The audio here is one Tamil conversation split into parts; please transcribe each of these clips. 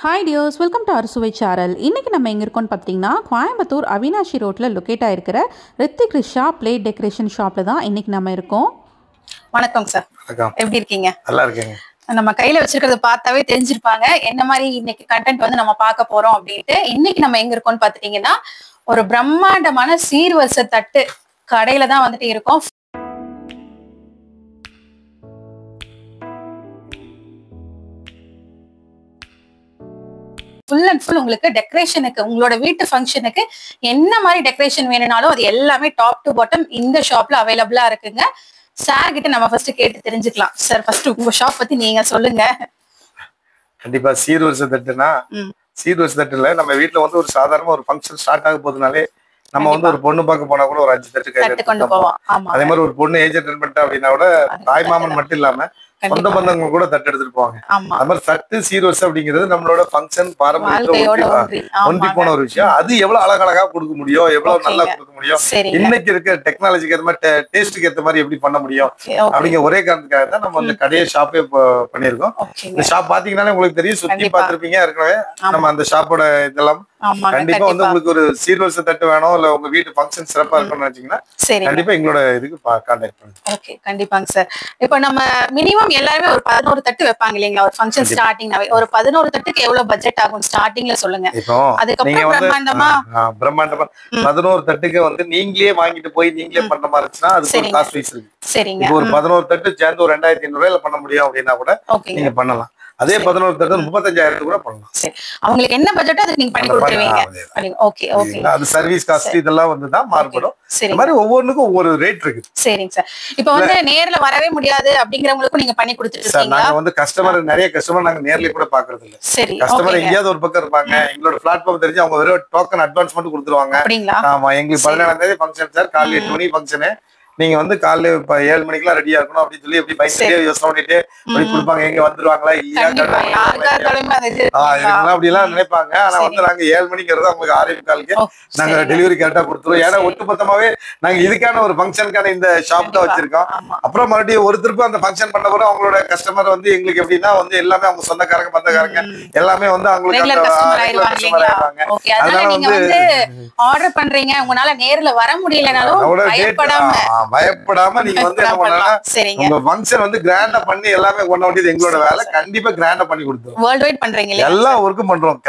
Hi dears, welcome to Arusuvai channel. இன்றைக்கி நம்ம எங்கே இருக்கோம்னு பார்த்தீங்கன்னா கோயம்புத்தூர் அவினாஷி ரோட்டில் லொக்கேட் ஆகிருக்கிற ரித்திக் ரிஷா பிளேட் டெக்கரேஷன் ஷாப்பில் தான் இன்றைக்கி நம்ம இருக்கோம். வணக்கம் சார். வணக்கம். எப்படி இருக்கீங்க? நல்லா இருக்கேங்க. நம்ம கையில வச்சிருக்கிறத பார்த்தாவே தெரிஞ்சிருப்பாங்க என்ன மாதிரி இன்னைக்கு கண்டென்ட் வந்து நம்ம பார்க்க போறோம் அப்படின்ட்டு. இன்னைக்கு நம்ம எங்க இருக்கோம்னு பார்த்துட்டீங்கன்னா ஒரு பிரம்மாண்டமான சீர்வரிசை தட்டு கடையில தான் வந்துட்டு இருக்கோம். ஃபுல் அண்ட் ஃபுல் உங்களுக்கு டெக்கரேஷனுக்கு, உங்களோட வீட்டு ஃபங்க்ஷனுக்கு என்ன மாதிரி டெக்கரேஷன் வேணும்னாலும் அது எல்லாமே டாப் டு பாட்டம் இந்த ஷாப்ல அவைலபிளா இருக்குங்க. சார் கிட்ட நம்ம ஃபர்ஸ்ட் கேட்டு தெரிஞ்சுக்கலாம். சார் ஃபர்ஸ்ட் உங்க ஷாப் பத்தி நீங்க சொல்லுங்க. கண்டிப்பா சீர்வரிசை தட்டுனா சீர்வரிசை தட்டுல நம்ம வீட்டுல வந்து ஒரு சாதாரண ஒரு ஃபங்க்ஷன் ஸ்டார்ட் ஆக போதுனாலே நம்ம வந்து ஒரு பொண்ணு பார்க்க போனா கூட ஒரு 5 தட்டு கையில கொண்டு போவோம். அதே மாதிரி ஒரு பொண்ணு ஏஜ் அட்டன் பண்ணிட்டா அப்படின்னா கூட தாய் மாமன் மட்டும் இல்லாம சொந்த பந்தவங்க கூட தட்டு எடுத்துட்டு போவாங்க. அது மாதிரி தட்டு சீர்வரிசை அப்படிங்கிறது நம்மளோட ஃபங்க்ஷன் பாரம்பரியத்தோட ஒன்றி போன ஒரு விஷயம். அது எவ்வளவு அழகழகா கொடுக்க முடியும், எவ்வளவு நல்லா கொடுக்க முடியும், இன்னைக்கு இருக்க டெக்னாலஜிக்கு ஏற்ற மாதிரி டேஸ்டுக்கு ஏற்ற மாதிரி எப்படி பண்ண முடியும் அப்படிங்கிற ஒரே காரணத்துக்காக தான் நம்ம அந்த கடையை ஷாப்பே பண்ணிருக்கோம். இந்த ஷாப் பாத்தீங்கன்னா உங்களுக்கு தெரியும், சுத்தி பார்த்திருப்பீங்க. ஏற்கனவே நம்ம அந்த ஷாப்போட இதெல்லாம் கண்டிப்பா வந்து உங்களுக்கு ஒரு சீர்வரிசை தட்டு வேணும், இல்ல உங்க வீட்டு ஃபங்க்ஷன் சிறப்பா இருக்கணும்னு நினைச்சீங்கன்னா கண்டிப்பா எங்களோட இதுக்கு கான்டாக்ட் பண்ணுங்க. ஓகே, கண்டிப்பாங்க சார். இப்போ நம்ம மினிமம் எல்லாருமே ஒரு 11 தட்டு வைப்பாங்க இல்லைங்களா ஒரு ஃபங்க்ஷன் ஸ்டார்டிங்னாவே. ஒரு 11 தட்டுக்கு எவ்வளவு பட்ஜெட் ஆகும் ஸ்டார்டிங்ல சொல்லுங்க. இப்போ நீங்க வந்து பிரம்மாண்டமா 11 தட்டுக்கு வந்து நீங்களே வாங்கிட்டு போய் நீங்களே பண்ற மாதிரி இருந்துச்சுன்னா அதுக்கு ஒரு காஸ்ட் வைஸ் இருக்கு. சரிங்க. ஒரு 11 தட்டு சேர்ந்து ஒரு 2500 ரூபாயில பண்ண முடியும் அப்படின்னா கூட நீங்க பண்ணலாம். அதே 11 தட்டு 35,000 கூட பண்ணலாம். சரி, அவங்களுக்கு என்ன பட்ஜெட்டோ அதுக்கு நீங்க பண்ணி கொடுத்துருவீங்க. Okay okay. அது சர்வீஸ் காஸ்ட் இதெல்லாம் வந்து தான் மாறுபடும். இந்த மாதிரி ஒவ்வொன்றுக்கும் ஒவ்வொரு ரேட் இருக்கு. சரிங்க சார். இப்போ வந்து நேர்ல வரவே முடியாது அப்படிங்கறவங்களுக்கும் நீங்க பண்ணி கொடுத்துட்டு இருக்கீங்களா? நாங்க வந்து கஸ்டமர் நிறைய கஸ்டமர் நாங்க நேர்ல கூட பாக்குறது இல்ல. சரி, கஸ்டமர் எங்கேயாவது ஒரு பக்கம் இருப்பாங்க. எங்களோட பிளாட்ஃபார்ம் தெரிஞ்சு அவங்க வெறும் டோக்கன் அட்வான்ஸ் மட்டும் கொடுத்துருவாங்க. ஆமா, எங்களுக்கு 17ஆம் தேதி ஃபங்க்ஷன் சார், காலையில 8 மணிக்கு ஃபங்க்ஷனு. நீங்க வந்து காலையில 7 மணிக்கெல்லாம் ரெடியா இருக்கணும் அப்படின்னு சொல்லி எப்படி பைக்லயே யோசனை பண்ணிட்டு அப்படி கொடுப்பாங்க. எங்க வந்துருவாங்களா இல்லையா அப்படி எல்லாம் நினைப்பாங்க. ஆனா வந்து நாங்க 7 மணிங்கிறது அவங்களுக்கு 6:45க்கு நாங்க டெலிவரி கரெக்டா கொடுத்துருவோம். ஏன்னா ஒட்டுமொத்தமாவே நாங்க இதுக்கான ஒரு ஃபங்க்ஷனுக்கான இந்த ஷாப் தான் வச்சிருக்கோம். அப்புறம் மறுபடியும் ஒரு திருப்பு அந்த ஃபங்க்ஷன் பண்ண போது அவங்களோட கஸ்டமர் வந்து எங்களுக்கு எப்படின்னா வந்து எல்லாமே அவங்க சொந்தக்காரங்க பந்தக்காரங்க எல்லாமே வந்து அவங்களுக்கு கஸ்டமர் ஆயிடுவாங்க. அதனால வந்து ஆர்டர் பண்றீங்க, உங்களால நேர்ல வர முடியலனாலும் பயப்படாம நீங்க வந்து என்ன பண்ணலாம், உங்க ஃபங்க்ஷன் வந்து கிராண்டா பண்ணி எல்லாமே கொண்ட வேண்டியது எங்களோட வேலை. கண்டிப்பா கிராண்டா பண்ணி கொடுத்துருவோம். வேர்ல்ட் வைட் பண்றீங்க, எல்லா ஒர்க்கும் பண்றோம்.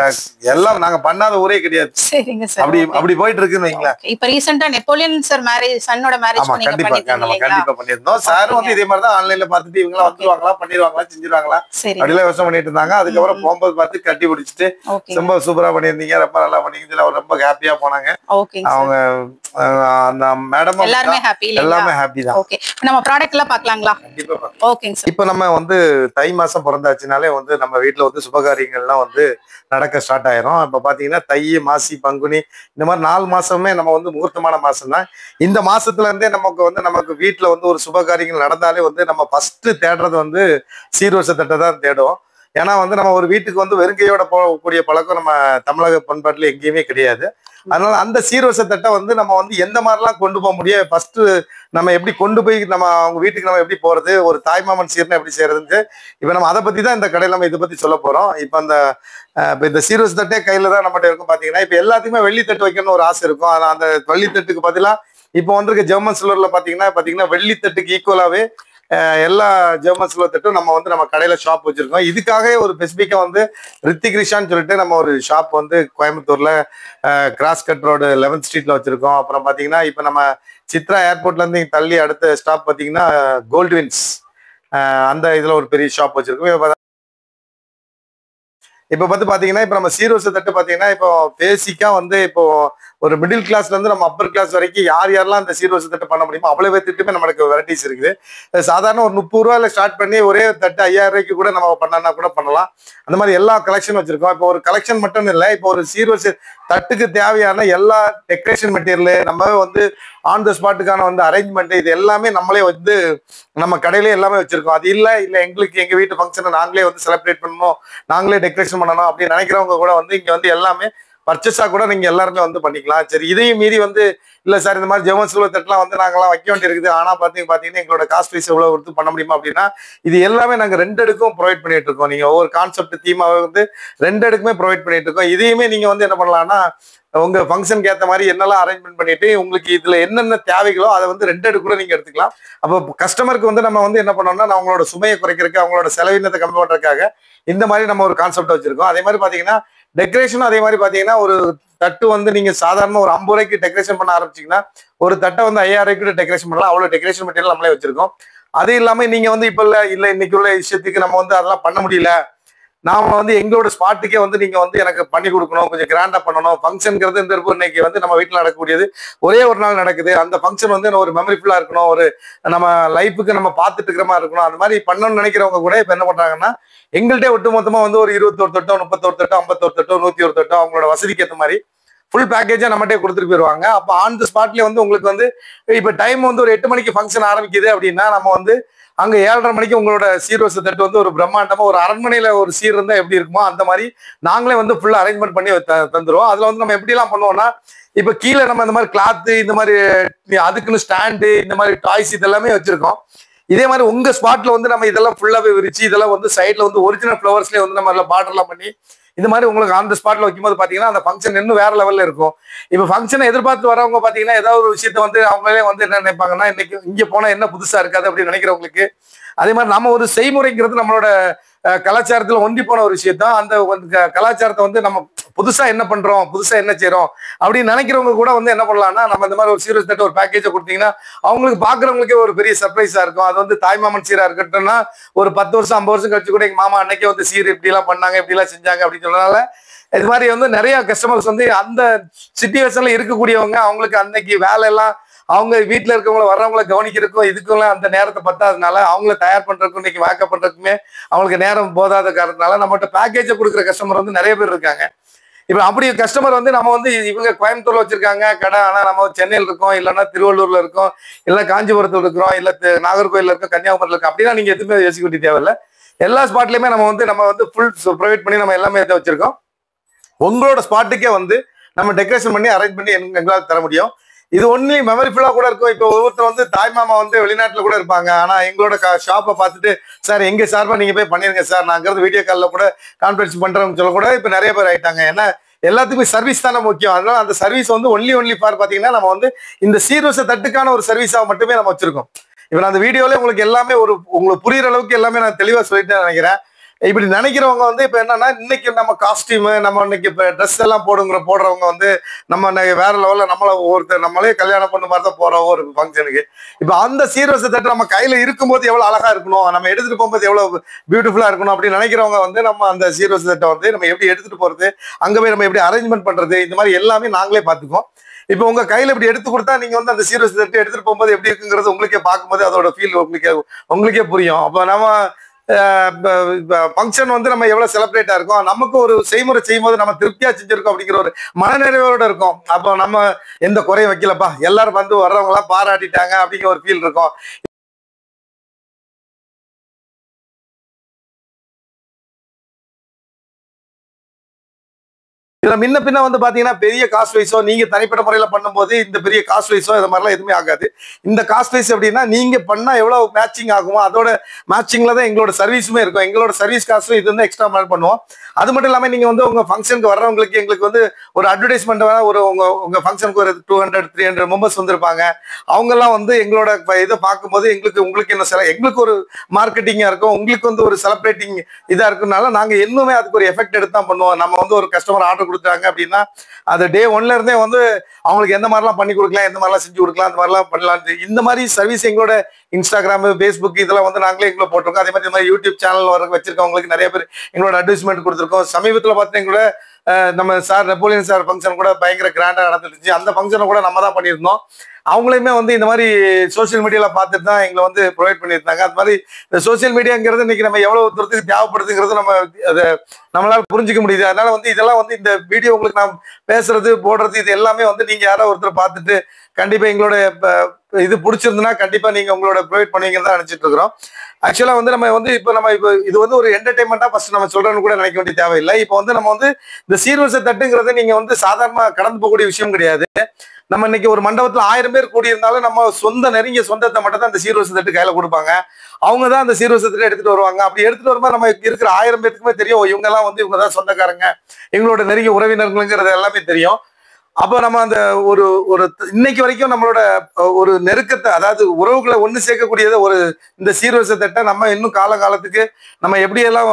எல்லாம் நாங்க பண்ணாத ஊரே கிடையாது. சரிங்க சார். அப்படி போயிட்டு இருக்குன்னு வைங்களேன். இப்ப ரீசெண்டா நெப்போலியன் சார் மேரேஜ், சன்னோட மேரேஜ் கண்டிப்பா பண்ணிருந்தோம். சார் வந்து இதே மாதிரி தான் ஆன்லைன்ல பார்த்துட்டு இவங்க வந்துருவாங்களா பண்ணிடுவாங்களா செஞ்சிருவாங்களா அப்படிலாம் யோசனை பண்ணிட்டு இருந்தாங்க. அதுக்கப்புறம் போகும்போது பார்த்து கட்டி பிடிச்சிட்டு ரொம்ப சூப்பரா பண்ணிருந்தீங்க, ரொம்ப நல்லா பண்ணீங்க, ரொம்ப ஹாப்பியா போனாங்க அவங்க. அந்த மேடம் எல்லாமே ஹாப்பி தான். ஓகே, நம்ம ப்ராடக்ட் எல்லாம் பார்க்கலாங்களா? கண்டிப்பா ஓகேங்க சார். இப்போ நம்ம வந்து தை மாசம் பிறந்தாச்சுனாலே வந்து நம்ம வீட்டுல வந்து சுபகாரியங்கள்லாம் வந்து நடக்க ஸ்டார்ட் ஆயிரும். இப்ப பாத்தீங்கன்னா தை, மாசி, பங்குனி இந்த மாதிரி 4 மாசமே நம்ம வந்து முகூர்த்தமான மாசம் தான். இந்த மாசத்துல இருந்தே நமக்கு வீட்டுல வந்து ஒரு சுபகாரியங்கள் நடந்தாலே வந்து நம்ம ஃபர்ஸ்ட் தேடுறது வந்து சீர்வரிசை தட்டை தான் தேடுவோம். ஏன்னா வந்து நம்ம ஒரு வீட்டுக்கு வந்து வெறுங்கையோட போகக்கூடிய பழக்கம் நம்ம தமிழக பண்பாட்டுல எங்கேயுமே கிடையாது. அதனால அந்த சீர்வரிசை தட்டை வந்து நம்ம வந்து எந்த மாதிரிலாம் கொண்டு போக முடியும், ஃபர்ஸ்ட் நம்ம எப்படி கொண்டு போய் நம்ம அவங்க வீட்டுக்கு நம்ம எப்படி போறது, ஒரு தாய்மாமன் சீர்னா எப்படி செய்யறதுன்னு இப்ப நம்ம அதை பத்தி தான் இந்த கடையில் நம்ம இதை பத்தி சொல்ல போறோம். இப்ப இந்த சீர்வரிசை தட்டே கையில தான் நம்மகிட்ட இருக்கும். பாத்தீங்கன்னா இப்ப எல்லாத்துக்குமே வெள்ளித்தட்டு வைக்கணும்னு ஒரு ஆசை இருக்கும். ஆனா அந்த வெள்ளித்தட்டுக்கு பதிலா இப்போ வந்திருக்க ஜெர்மன் சில்வர்ல பாத்தீங்கன்னா வெள்ளித்தட்டுக்கு ஈக்குவலாவே எல்லா ஜெர்மன் சில்வர் தட்டும் நம்ம கடையில ஷாப் வச்சிருக்கோம். இதுக்காகவே ஒரு ஸ்பெசிபிக்கா வந்து ரித்திக் ரிஷான்னு சொல்லிட்டு நம்ம ஒரு ஷாப் வந்து கோயம்புத்தூர்ல கிராஸ் கட் ரோடு 11th ஸ்ட்ரீட்ல வச்சிருக்கோம். அப்புறம் பாத்தீங்கன்னா இப்ப நம்ம சித்ரா ஏர்போர்ட்ல இருந்து தள்ளி அடுத்த ஸ்டாப் பாத்தீங்கன்னா கோல்ட்வின்ஸ் அந்த இதுல ஒரு பெரிய ஷாப் வச்சிருக்கோம். இப்ப பாத்தீங்கன்னா இப்ப நம்ம சீர்வரிசை தட்டு பாத்தீங்கன்னா இப்போ பேசிக்கா வந்து இப்போ ஒரு மிடில் கிளாஸ்ல இருந்து நம்ம அப்பர் கிளாஸ் வரைக்கும் யாரெல்லாம் இந்த சீர்வரிசை தட்டு பண்ண முடியுமோ அவ்வளவு பேர்த்துக்குமே நமக்கு வெரைட்டிஸ் இருக்குது. சாதாரண ஒரு 30 ரூபாயில ஸ்டார்ட் பண்ணி ஒரே தட்டு 5000 ரூபாய்க்கு கூட நம்ம பண்ணா கூட பண்ணலாம். அந்த மாதிரி எல்லா கலெக்ஷன் வச்சிருக்கோம். இப்போ ஒரு கலெக்ஷன் மட்டும் இல்லை, இப்போ ஒரு சீர்வரிசை தட்டுக்கு தேவையான எல்லா டெக்கரேஷன் மெட்டீரியல் நம்ம வந்து ஆன் த ஸ்பாட்டுக்கான வந்து அரேஞ்ச்மெண்ட் இது எல்லாமே நம்மளே வந்து நம்ம கடையிலே எல்லாமே வச்சிருக்கோம். அது இல்லை எங்களுக்கு எங்க வீட்டு ஃபங்க்ஷனை நாங்களே வந்து செலிப்ரேட் பண்ணணும், நாங்களே டெக்கரேஷன் பண்ணணும் அப்படின்னு நினைக்கிறவங்க கூட வந்து இங்க வந்து எல்லாமே பர்ச்சேஸா கூட நீங்க எல்லாருமே வந்து பண்ணிக்கலாம். சரி, இதையும் மீறி வந்து இல்ல சார் இந்த மாதிரி ஜெர்மன் சில்வர் தட்டுலாம் வந்து நாங்கெல்லாம் வைக்க வேண்டி இருக்குது, ஆனா பாத்தீங்கன்னா எங்களோட காஸ்ட் வைஸ் எவ்வளவு கொடுத்து பண்ண முடியுமா அப்படின்னா, இது எல்லாமே நாங்க 2 அடுக்கும் ப்ரொவைட் பண்ணிட்டு இருக்கோம். நீங்க ஒவ்வொரு கான்செப்ட் தீமாவை வந்து 2 அடுக்குமே ப்ரொவைட் பண்ணிட்டு இருக்கோம். இதையுமே நீங்க வந்து என்ன பண்ணலாம்னா, உங்க ஃபங்க்ஷனுக்கு ஏற்ற மாதிரி என்னெல்லாம் அரேஞ்ச்மெண்ட் பண்ணிட்டு உங்களுக்கு இதுல என்னென்ன தேவைகளோ அதை வந்து 2 அடுக்கு கூட நீங்க எடுத்துக்கலாம். அப்போ கஸ்டமருக்கு வந்து நம்ம வந்து என்ன பண்ணோம்னா, அவங்களோட சுமையை குறைக்கிறதுக்கு, அவங்களோட செலவினத்தை கம்மி பண்றதுக்காக இந்த மாதிரி நம்ம ஒரு கான்செப்ட் வச்சிருக்கோம். அதே மாதிரி பாத்தீங்கன்னா டெக்கரேஷனும் அதே மாதிரி பாத்தீங்கன்னா, ஒரு தட்டு வந்து நீங்க சாதாரண ஒரு 50 ரூபாய்க்கு டெக்கரேஷன் பண்ண ஆரம்பிச்சீங்கன்னா ஒரு தட்டை வந்து 5000 ரூபாய்க்கு டெக்கரேஷன் பண்ணலாம். அவ்வளவு டெக்கரேஷன் மெட்டீரியல் நம்மளே வச்சிருக்கோம். அது இல்லாம நீங்க வந்து இப்ப இல்ல இன்னைக்கு உள்ள விஷயத்துக்கு நம்ம வந்து அதெல்லாம் பண்ண முடியல, நாம வந்து எங்களோட ஸ்பாட்டுக்கே வந்து நீங்க வந்து எனக்கு பண்ணி கொடுக்கணும், கொஞ்சம் கிராண்டா பண்ணணும், ஃபங்க்ஷனுங்கிறது இந்த இன்னைக்கு வந்து நம்ம வீட்டுல நடக்கக்கூடியது ஒரே ஒரு நாள் நடக்குது, அந்த ஃபங்க்ஷன் வந்து ஒரு மெமரிஃபுல்லா இருக்கணும், ஒரு நம்ம லைஃபுக்கு நம்ம பார்த்துட்டு இருக்கிற மாதிரி இருக்கணும், அந்த மாதிரி பண்ணணும்னு நினைக்கிறவங்க கூட இப்ப என்ன பண்றாங்கன்னா, எங்கள்கிட்ட ஒட்டு மொத்தமா வந்து ஒரு 21 தட்டோ 31 தட்டோ 51 தட்டோ 101 தட்டோ அவங்களோட வசதிக்கு ஏற்ற மாதிரி ஃபுல் பேக்கேஜா நம்மகிட்டே கொடுத்துட்டு போயிருவாங்க. அப்போ ஆன் தி ஸ்பாட்லயே வந்து உங்களுக்கு வந்து இப்ப டைம் வந்து ஒரு 8 மணிக்கு ஃபங்க்ஷன் ஆரம்பிக்குது அப்படின்னா, நம்ம வந்து அங்க 7:30 மணிக்கு உங்களோட சீர்வரிசை தட்டு வந்து ஒரு பிரம்மாண்டமா ஒரு அரண்மனையில ஒரு சீர் இருந்தா எப்படி இருக்குமோ அந்த மாதிரி நாங்களே வந்து ஃபுல்லா அரேஞ்ச்மெண்ட் பண்ணி தந்துருவோம். அதுல வந்து நம்ம எப்படி எல்லாம் பண்ணுவோம்னா, இப்ப கீழே நம்ம இந்த மாதிரி கிளாத்து, இந்த மாதிரி அதுக்குன்னு ஸ்டாண்டு, இந்த மாதிரி டாய்ஸ் இதெல்லாமே வச்சிருக்கோம். இதே மாதிரி உங்க ஸ்பாட்ல வந்து நம்ம இதெல்லாம் ஃபுல்லாவே விரிச்சு இதெல்லாம் வந்து சைட்ல வந்து ஒரிஜினல் ஃபிளவர்ஸ்லயே வந்து நம்ம பார்டர்லாம் பண்ணி இந்த மாதிரி உங்களுக்கு அந்த ஸ்பாட்ல வைக்கும்போது பாத்தீங்கன்னா அந்த ஃபங்க்ஷன் இன்னும் வேற லெவல்ல இருக்கும். இப்ப ஃபங்க்ஷனை எதிர்பார்த்து வரவங்க பாத்தீங்கன்னா ஏதாவது ஒரு விஷயத்த வந்து அவங்களே வந்து என்ன நினைப்பாங்கன்னா, இன்னைக்கு இங்க போனா என்ன புதுசா இருக்காது அப்படின்னு நினைக்கிறவங்களுக்கு, அதே மாதிரி நம்ம ஒரு செய்முறைங்கிறது நம்மளோட கலாச்சாரத்துல ஒன்றி போன ஒரு விஷயத்தான். அந்த கலாச்சாரத்தை வந்து நம்ம புதுசா என்ன பண்றோம், புதுசா என்ன செய்யறோம் அப்படின்னு நினைக்கிறவங்க கூட வந்து என்ன பண்ணலாம்னா, நம்ம இந்த மாதிரி ஒரு சீரியஸ் தட்டு ஒரு பேக்கேஜை கொடுத்தீங்கன்னா அவங்களுக்கு பாக்குறவங்களுக்கே ஒரு பெரிய சர்ப்ரைஸா இருக்கும். அது வந்து தாய்மாமன் சீரா இருக்கட்டும்னா ஒரு 10 வருஷம் 50 வருஷம் கழிச்சு கூட எங்க மாமா அன்னைக்கே வந்து சீர் இப்படி எல்லாம் பண்ணாங்க, இப்படி எல்லாம் செஞ்சாங்க அப்படின்னு சொன்னதால இது மாதிரி வந்து நிறைய கஸ்டமர்ஸ் வந்து அந்த சிச்சுவேஷன்ல இருக்கக்கூடியவங்க, அவங்களுக்கு அன்னைக்கு வேலை எல்லாம் அவங்க வீட்டுல இருக்கவங்கள வர்றவங்கள கவனிக்கிறதுக்கும் இதுக்கும் அந்த நேரத்தை பத்தாதனால அவங்கள தயார் பண்றதுக்கும் இன்னைக்கு மேக்கப் பண்றதுக்குமே அவங்களுக்கு நேரம் போதாத காரணத்தினால நம்மகிட்ட பேக்கேஜை கொடுக்குற கஸ்டமர் வந்து நிறைய பேர் இருக்காங்க. இப்ப அப்படி கஸ்டமர் வந்து நம்ம வந்து இவங்க கோயம்புத்தூர்ல வச்சிருக்காங்க கடை, ஆனா நம்ம சென்னையில் இருக்கோம், இல்லைன்னா திருவள்ளூர்ல இருக்கோம், இல்ல காஞ்சிபுரத்துல இருக்கிறோம், இல்ல நாகர்கோயில்ல இருக்கோம், கன்னியாகுமரியில இருக்கோம், அப்படின்னா நீங்க எதுவுமே யோசிக்க வேண்டிய தேவையில்லை. எல்லா ஸ்பாட்லயுமே நம்ம வந்து ஃபுல் ப்ரொவைட் பண்ணி நம்ம எல்லாமே இதை வச்சிருக்கோம். உங்களோட ஸ்பாட்டுக்கே வந்து நம்ம டெக்கரேஷன் பண்ணி அரேஞ்ச் பண்ணி எங்களால் தர முடியும். இது ஒன்லி மெமரிஃபுல்லா கூட இருக்கும். இப்போ ஒவ்வொருத்தர் வந்து தாய்மாமா வந்து வெளிநாட்டுல கூட இருப்பாங்க, ஆனா எங்களோட ஷாப்பை பார்த்துட்டு சார் எங்க சார்பா நீங்க போய் பண்ணிருங்க சார், நான் அங்கிருந்து வீடியோ காலில் கூட கான்ஃபரன்ஸ் பண்றேன்னு சொல்ல கூட இப்ப நிறைய பேர் ஆயிட்டாங்க. ஏன்னா எல்லாத்துக்குமே சர்வீஸ் தானே முக்கியம். அதனால அந்த சர்வீஸ் வந்து ஒன்லி ஃபார் பாத்தீங்கன்னா நம்ம வந்து இந்த சீர்வரிசை தட்டுக்கான ஒரு சர்வீஸா மட்டுமே நம்ம வச்சிருக்கோம். இப்ப நான் அந்த வீடியோல உங்களுக்கு எல்லாமே உங்களுக்கு புரியுற அளவுக்கு எல்லாமே நான் தெளிவா சொல்லிட்டு நினைக்கிறேன். இப்படி நினைக்கிறவங்க வந்து இப்ப என்னன்னா, இன்னைக்கு நம்ம காஸ்டியூம் நம்ம இன்னைக்கு இப்ப ட்ரெஸ் எல்லாம் போடுறவங்க வந்து நம்ம வேற லெவல்ல நம்மளே கல்யாணம் பண்ண மாதிரி தான் போறோம் ஒரு ஃபங்க்ஷனுக்கு. இப்ப அந்த சீர்வரிசை தட்டு நம்ம கையில இருக்கும்போது எவ்வளவு அழகா இருக்கணும், நம்ம எடுத்துட்டு போகும்போது எவ்வளவு பியூட்டிஃபுல்லா இருக்கணும் அப்படின்னு நினைக்கிறவங்க வந்து நம்ம அந்த சீர்வரிசை தட்டை வந்து நம்ம எப்படி எடுத்துட்டு போறது, அங்க போய் நம்ம எப்படி அரேஞ்ச்மெண்ட் பண்றது, இந்த மாதிரி எல்லாமே நாங்களே பாத்துக்கோம். இப்ப உங்க கையில இப்படி எடுத்து கொடுத்தா நீங்க வந்து அந்த சீர்வரிசை தட்டு எடுத்துட்டு போகும்போது எப்படி இருக்குங்கிறது உங்களுக்கே பார்க்கும்போது அதோட ஃபீல் உங்களுக்கே புரியும். அப்ப நம்ம ஃபங்க்ஷன் வந்து நம்ம எவ்வளவு செலிப்ரேட்டா இருக்கோம், நமக்கு ஒரு செய்முறை செய்யும்போது நம்ம திருப்தியா செஞ்சிருக்கோம் அப்படிங்கிற ஒரு மனநிறைவோட இருக்கும். அப்போ நம்ம எந்த குறையும் வைக்கலப்பா, எல்லாரும் வந்து வர்றவங்க எல்லாம் பாராட்டிட்டாங்க அப்படிங்கிற ஒரு ஃபீல் இருக்கும். இதுல முன்ன பின்ன வந்து பாத்தீங்கன்னா பெரிய காஸ்ட் வைஸோ நீங்க தனிப்பட்ட முறையில பண்ணும்போது இந்த பெரிய காஸ்ட் வைஸோ இது மாதிரிலாம் எதுவுமே ஆகாது. இந்த காஸ்ட் வைஸ் அப்படின்னா நீங்க பண்ணா எவ்வளவு மேட்சிங் ஆகுமோ அதோட மேட்சிங்ல தான் எங்களோட சர்வீஸுமே இருக்கும். எங்களோட சர்வீஸ் காஸ்ட்டும் இது வந்து எக்ஸ்ட்ரா மாதிரி பண்ணுவோம். அது மட்டும் இல்லாம நீங்க வந்து உங்க ஃபங்க்ஷனுக்கு வர்றவங்களுக்கு எங்களுக்கு வந்து ஒரு அட்வர்டைஸ்மெண்ட் உங்க ஃபங்க்ஷனுக்கு ஒரு 200-300 மெம்பர்ஸ் வந்திருப்பாங்க. அவங்க எல்லாம் வந்து எங்களோட இதை பார்க்கும்போது உங்களுக்கு என்ன எங்களுக்கு ஒரு மார்க்கெட்டிங்கா இருக்கும், உங்களுக்கு வந்து ஒரு செலிப்ரேட்டிங் இதா இருக்குனால நாங்க இன்னுமே அதுக்கு ஒரு எஃபெக்ட் எடுத்து தான் பண்ணுவோம். நம்ம வந்து ஒரு கஸ்டமர் ஆர்டர் கொடுத்தாங்க அப்படின்னா அது டே 1ல இருந்தே வந்து அவங்களுக்கு எந்த மாதிரிலாம் பண்ணி கொடுக்கலாம், எந்த மாதிரிலாம் செஞ்சு கொடுக்கலாம், அந்த மாதிரிலாம் பண்ணலாம். இந்த மாதிரி சர்வீஸ் எங்களோட இன்ஸ்டாகிராம், ஃபேஸ்புக் இதெல்லாம் வந்து நாங்களே எங்களை போட்டிருக்கோம். அதே மாதிரி யூடியூப் சேனல் வச்சிருக்கவங்களுக்கு நிறைய பேர் எங்களோட அட்வர்டைஸ்மெண்ட் கொடுத்துருக்கோம். சமீபத்தில் பார்த்தீங்கன்னா எங்களோட நம்ம சார் நெப்போலியன் சார் ஃபங்க்ஷன் கூட பயங்கர கிராண்டா நடந்துருச்சு. அந்த ஃபங்க்ஷனை கூட நம்ம தான் பண்ணியிருந்தோம். அவங்களையுமே வந்து இந்த மாதிரி சோசியல் மீடியாவில் பார்த்துட்டு தான் எங்களை வந்து ப்ரொவைட் பண்ணியிருந்தாங்க. அது மாதிரி இந்த சோசியல் மீடியாங்கிறது இன்னைக்கு நம்ம எவ்வளவு தூரத்துக்கு தேவைப்படுதுங்கிறது நம்ம அதை நம்மளால புரிஞ்சுக்க முடியுது. அதனால வந்து இதெல்லாம் வந்து இந்த வீடியோ உங்களுக்கு நான் பேசுறது போடுறது இது எல்லாமே வந்து நீங்க யாரோ ஒருத்தர் பார்த்துட்டு கண்டிப்பா எங்களோட இது பிடிச்சிருந்துன்னா கண்டிப்பா நீங்க உங்களோட ப்ரொவைட் பண்ணுவீங்கன்னு தான் நினைச்சிட்டு இருக்கிறோம். ஆக்சுவலா வந்து நம்ம இப்போ இது வந்து ஒரு என்டர்டைன்மெண்டா ஃபர்ஸ்ட் நம்ம சொல்றோம்னு கூட நினைக்க வேண்டிய தேவையில்லை. இப்போ வந்து நம்ம வந்து இந்த சீர்வரிசை தட்டுங்கிறது நீங்க வந்து சாதாரணமா கடந்து போகக்கூடிய விஷயம் கிடையாது. நம்ம இன்னைக்கு ஒரு மண்டபத்துல 1000 பேர் கூடியிருந்தாலும் நம்ம நெருங்கிய சொந்தத்தை மட்டும் தான் அந்த சீர்வரிசை தட்டு கையில கொடுப்பாங்க. அவங்க தான் அந்த சீர்வரிசை தட்டு எடுத்துட்டு வருவாங்க. அப்படி எடுத்துட்டு வரும்போது நம்ம இருக்கிற 1000 பேருக்குமே தெரியும் இவங்க எல்லாம் வந்து இவங்க தான் சொந்தக்காரங்க, எங்களோட நெருங்கிய உறவினர்களுங்கிறது எல்லாமே தெரியும். அப்போ நம்ம அந்த ஒரு இன்னைக்கு வரைக்கும் நம்மளோட ஒரு நெருக்கத்தை, அதாவது உறவுகளை ஒன்று சேர்க்கக்கூடியதை இந்த சீர்வரிசை தட்டை நம்ம இன்னும் காலகாலத்துக்கு நம்ம எப்படியெல்லாம்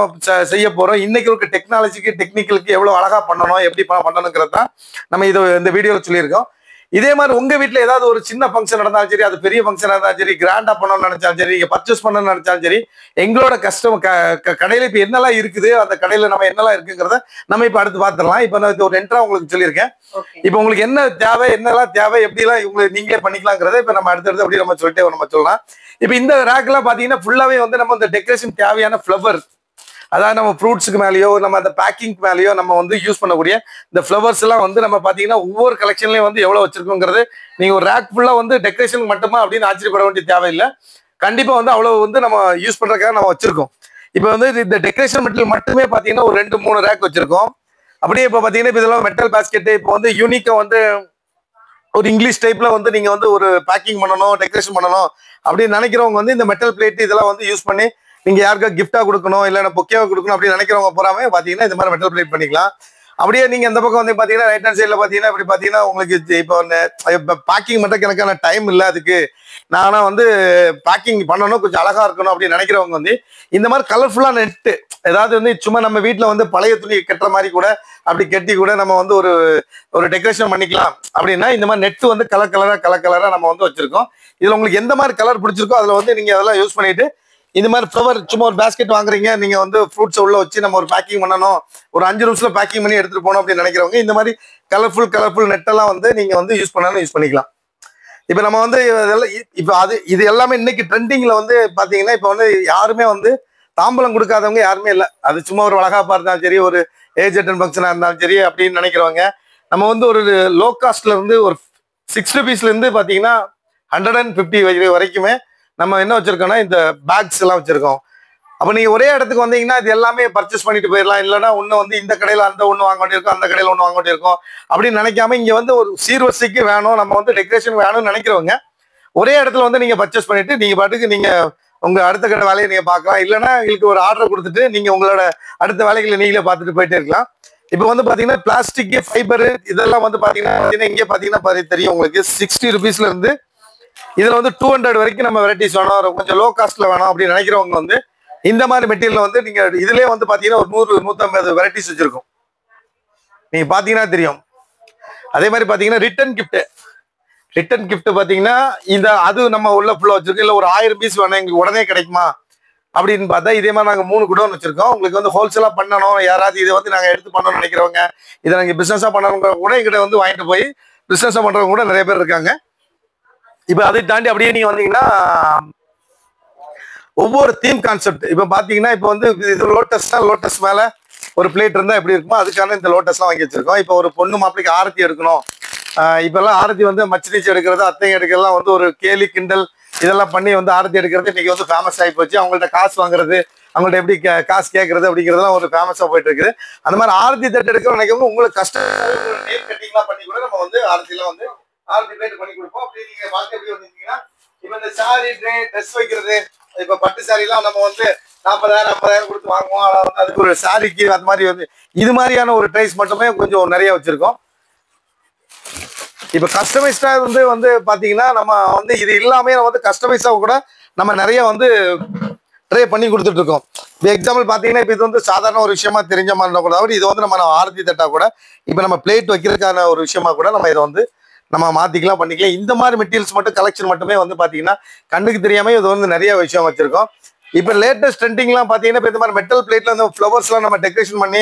செய்ய போறோம், இன்னைக்கு இருக்க டெக்னாலஜிக்கு டெக்னிக்கலுக்கு எவ்வளவு அழகா பண்ணணும், எப்படி பண்ணணுங்கிறது தான் நம்ம இந்த வீடியோவில் சொல்லியிருக்கோம். இதே மாதிரி உங்க வீட்டுல ஏதாவது ஒரு சின்ன ஃபங்க்ஷன் நடந்தாலும் சரி, அது பெரிய ஃபங்க்ஷன் இருந்தாலும் சரி, கிராண்டா பண்ணணும்னு நினைச்சாலும் சரி, நீங்க பர்ச்சேஸ் பண்ணணும்னு நினைச்சாலும் சரி, எங்களோட கடையில இப்ப என்னெல்லாம் இருக்குது, அந்த கடையில நம்ம என்னெல்லாம் இருக்குங்கிறத நம்ம இப்ப அடுத்து பார்த்துடலாம். இப்ப நான் ஒரு என்ட்ரா உங்களுக்கு சொல்லியிருக்கேன். இப்ப உங்களுக்கு என்ன தேவை, என்னெல்லாம் தேவை, எப்படிலாம் உங்களுக்கு நீங்களே பண்ணிக்கலாங்கிறத இப்ப நம்ம அடுத்தடுத்து அப்படி நம்ம சொல்லலாம். இப்ப இந்த ரேக்லாம் பாத்தீங்கன்னா ஃபுல்லாவே வந்து நம்ம இந்த டெக்கரேஷன் தேவையான ஃபிளவர், அதாவது நம்ம ஃப்ரூட்ஸுக்கு மேலேயோ நம்ம அந்த பேக்கிங் மேலேயோ நம்ம வந்து யூஸ் பண்ணக்கூடிய இந்த ஃப்ளவர்ஸ் எல்லாம் வந்து நம்ம பாத்தீங்கன்னா ஒவ்வொரு கலெக்ஷன்லயும் வந்து எவ்வளவு வச்சிருக்கோங்கிறது நீங்க ஒரு ரேக் ஃபுல்லா வந்து டெக்கரேஷன் மட்டுமா அப்படின்னு ஆச்சரியப்பட வேண்டிய தேவையில்லை. கண்டிப்பா வந்து அவ்வளவு வந்து நம்ம யூஸ் பண்றதுக்காக நம்ம வச்சிருக்கோம். இப்போ வந்து இந்த டெக்கரேஷன் மெட்டீரியல் மட்டுமே பாத்தீங்கன்னா ஒரு 2-3 ரேக் வச்சிருக்கோம். அப்படியே இப்போ பாத்தீங்கன்னா இப்போ இதெல்லாம் மெட்டல் பாஸ்கெட், இப்போ வந்து யூனிக்கா வந்து ஒரு இங்கிலீஷ் டைப்ல வந்து நீங்க வந்து ஒரு பேக்கிங் பண்ணணும், டெக்கரேஷன் பண்ணணும் அப்படின்னு நினைக்கிறவங்க வந்து இந்த மெட்டல் பிளேட் இதெல்லாம் வந்து யூஸ் பண்ணி நீங்க யாருக்கா கிஃப்டா கொடுக்கணும், இல்ல பொக்கேவா கொடுக்கணும் அப்படின்னு நினைக்கிறவங்க போறாம பாத்தீங்கன்னா இந்த மாதிரி மெட்டல் பிளேட் பண்ணிக்கலாம். அப்படியே நீங்க இந்த பக்கம் வந்து பாத்தீங்கன்னா ரைட் ஹேண்ட் சைட்ல பாத்தீங்கன்னா இப்படி பாத்தீங்கன்னா உங்களுக்கு இப்போ பேக்கிங் மட்டும் எனக்கான டைம் இல்லை, அதுக்கு நானா வந்து பேக்கிங் பண்ணணும், கொஞ்சம் அழகா இருக்கணும் அப்படின்னு நினைக்கிறவங்க வந்து இந்த மாதிரி கலர்ஃபுல்லா நெட்டு, ஏதாவது வந்து சும்மா நம்ம வீட்டுல வந்து பழைய துணி கட்டுற மாதிரி கூட அப்படி கட்டி கூட நம்ம வந்து ஒரு டெக்கரேஷன் பண்ணிக்கலாம். அப்படின்னா இந்த மாதிரி நெட் வந்து கலர் கலரா நம்ம வந்து வச்சிருக்கோம். இதுல உங்களுக்கு எந்த மாதிரி கலர் பிடிச்சிருக்கோ அதுல வந்து நீங்க அதெல்லாம் யூஸ் பண்ணிட்டு இந்த மாதிரி ஃப்ளவர் சும்மா ஒரு பேஸ்கெட் வாங்குறீங்க, நீங்க வந்து ஃப்ரூட்ஸ் உள்ள வச்சு நம்ம ஒரு பேக்கிங் பண்ணணும், ஒரு 5 நிமிஷத்துல பேக்கிங் பண்ணி எடுத்துட்டு போகணும் அப்படின்னு நினைக்கிறவங்க இந்த மாதிரி கலர்ஃபுல் நெட்டெல்லாம் வந்து நீங்க வந்து யூஸ் பண்ணிக்கலாம். இப்ப நம்ம வந்து இதெல்லாம் இது எல்லாமே இன்னைக்கு ட்ரெண்டிங்ல வந்து பாத்தீங்கன்னா இப்ப வந்து யாருமே வந்து தாம்பலம் கொடுக்காதவங்க யாருமே இல்லை. அது சும்மா ஒரு வளகாப்பா இருந்தாலும் சரி, ஒரு ஏஜ் அட்டன் ஃபங்க்ஷனா இருந்தாலும் சரி அப்படின்னு நினைக்கிறவங்க நம்ம வந்து ஒரு லோ காஸ்ட்ல இருந்து ஒரு 6 rupeesல இருந்து பாத்தீங்கன்னா 150 வரைக்குமே நம்ம என்ன வச்சிருக்கோம்னா இந்த பேக்ஸ் எல்லாம் வச்சிருக்கோம். அப்ப நீங்க ஒரே இடத்துக்கு வந்தீங்கன்னா இது எல்லாமே பர்ச்சேஸ் பண்ணிட்டு போயிடலாம். இல்லைன்னா ஒண்ணு வந்து இந்த கடையில ஒண்ணு வாங்க வேண்டியிருக்கும், அந்த கடையில ஒண்ணு வாங்க வேண்டியிருக்கும் அப்படின்னு நினைக்காம இங்க வந்து ஒரு சீர்வரிசைக்கு வேணும், நம்ம வந்து டெக்கரேஷன் வேணும்னு நினைக்கிறவங்க ஒரே இடத்துல வந்து நீங்க பர்ச்சேஸ் பண்ணிட்டு நீங்க பாட்டுக்கு நீங்க உங்க அடுத்த கடை வேலையை நீங்க பார்க்கலாம். இல்லைன்னா எங்களுக்கு ஒரு ஆர்டர் கொடுத்துட்டு நீங்க உங்களோட அடுத்த வேலைகளை நீங்களே பார்த்துட்டு போயிட்டே இருக்கலாம். இப்ப வந்து பாத்தீங்கன்னா பிளாஸ்டிக், ஃபைபர் இதெல்லாம் வந்து பாத்தீங்கன்னா இங்கே பாத்தீங்கன்னா தெரியும் உங்களுக்கு 60 rupeesல இருந்து இதுல வந்து 200 வரைக்கும் நம்ம வெரைட்டிஸ் வேணும், கொஞ்சம் லோ காஸ்ட்ல வேணும் அப்படின்னு நினைக்கிறவங்க வந்து இந்த மாதிரி மெட்டீரியல் வந்து நீங்க இதுலயே வந்து பாத்தீங்கன்னா ஒரு 100-150 வெரைட்டிஸ் வச்சிருக்கோம். நீங்க பாத்தீங்கன்னா தெரியும். அதே மாதிரி பாத்தீங்கன்னா ரிட்டன் கிஃப்ட் பாத்தீங்கன்னா அது நம்ம உள்ள ஃபுல்லா வச்சிருக்கோம். இல்ல ஒரு 1000 பீஸ் வேணும் எங்களுக்கு உடனே கிடைக்குமா அப்படின்னு பார்த்தா இதே மாதிரி நாங்க 3 குடோன் வச்சிருக்கோம். உங்களுக்கு வந்து ஹோல்சேலா பண்ணணும், யாராவது இதை வந்து நாங்க எடுத்து பண்ணணும்னு நினைக்கிறவங்க, இதை நாங்க பிசினஸா பண்ணணுங்க கூட எங்கிட்ட வந்து வாங்கிட்டு போய் பிசினஸா பண்றவங்க கூட நிறைய பேர் இருக்காங்க. இப்ப அதை தாண்டி அப்படியே நீங்க வந்தீங்கன்னா ஒவ்வொரு தீம் கான்செப்ட் இப்ப பாத்தீங்கன்னா இப்ப வந்து இது லோட்டஸ் மேல ஒரு பிளேட் இருந்தா எப்படி இருக்குமோ அதுக்கான இந்த லோட்டஸ் எல்லாம் வாங்கி வச்சிருக்கோம். இப்ப ஒரு பொண்ணு மாப்பிளைக்கு ஆரத்தி எடுக்கணும், இப்ப எல்லாம் ஆரத்தி வந்து மச்சினிச்சு எடுக்கிறது, அத்தைங்க எடுக்கிறதுலாம் வந்து ஒரு கேலி கிண்டல் இதெல்லாம் பண்ணி வந்து ஆரத்தி எடுக்கிறது இன்னைக்கு வந்து ஃபேமஸ் ஆகி போச்சு. அவங்கள்ட்ட காசு வாங்குறது, அவங்கள்ட்ட எப்படி காசு கேட்கறது அப்படிங்கிறதுலாம் ஒரு ஃபேமஸா போயிட்டு இருக்குது. அந்த மாதிரி ஆரத்தி தட்டு எடுக்க நினைக்கிறவங்க உங்களுக்கு கஷ்டம் கட்டிங்லாம் பண்ணி கூட நம்ம வந்து ஆரத்திலாம் வந்து ஆரத்தி பிளேட் பண்ணி கொடுப்போம். அப்படி நீங்க பார்த்து எப்படி வந்தீங்கன்னா இப்ப இந்த சாரி ட்ரெஸ் வைக்கிறது, இப்ப பட்டு சாரி எல்லாம் நம்ம வந்து 40,000-50,000 கொடுத்து வாங்குவோம். அதுக்கு ஒரு சாரிக்கு அந்த மாதிரி வந்து இது மாதிரியான ஒரு ட்ரைஸ் மட்டுமே கொஞ்சம் நிறைய வச்சிருக்கோம். இப்ப கஸ்டமைஸ்டா வந்து பாத்தீங்கன்னா நம்ம வந்து இது இல்லாம வந்து கஸ்டமைஸா கூட நம்ம நிறைய வந்து ட்ரை பண்ணி கொடுத்துட்டு இருக்கோம். இப்போ எக்ஸாம்பிள் பாத்தீங்கன்னா இப்ப இது வந்து சாதாரண ஒரு விஷயமா தெரிஞ்ச மாதிரி கூட இது வந்து நம்ம ஆரத்தி தட்டா கூட இப்ப நம்ம பிளேட் வைக்கிறதுக்கான ஒரு விஷயமா கூட நம்ம இதை வந்து நம்ம மாத்திக்கலாம் பண்ணிக்கலாம். இந்த மாதிரி மெட்டீரியல்ஸ் மட்டும் கலெக்ஷன் மட்டுமே வந்து பாத்தீங்கன்னா கண்ணுக்கு தெரியாம இது வந்து நிறைய விஷயம் வச்சிருக்கோம். இப்போ லேட்டஸ்ட் ட்ரெண்டிங்லாம் பார்த்தீங்கன்னா இப்போ இந்த மாதிரி மெட்டல் பிளேட்ல அந்த ஃப்ளவர்ஸ்லாம் நம்ம டெக்கரேஷன் பண்ணி